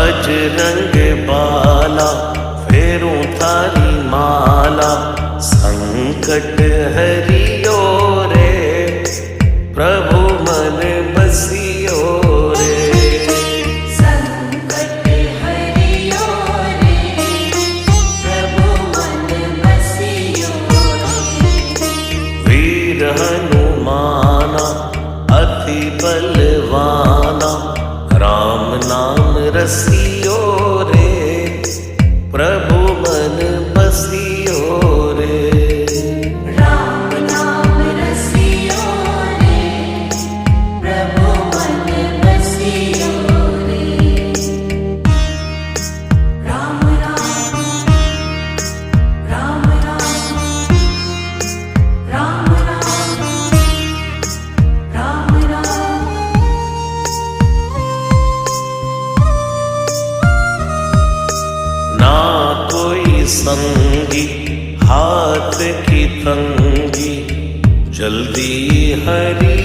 बजरंग बाला फेरूं थारी माला, संकट हरियो रे प्रभु मन बसियो रे। संकट हरियो रे प्रभु मन बसियो रे। वीर हनुमाना अति बलवाना, राम नाम रसियो रे प्रभु मन बसियो रे। राम नाम रसियो रे प्रभु मन बसियो रे। राम राम राम राम राम राम राम राम। ना कोई संगी हाथ की तंगी, जल्दी हरि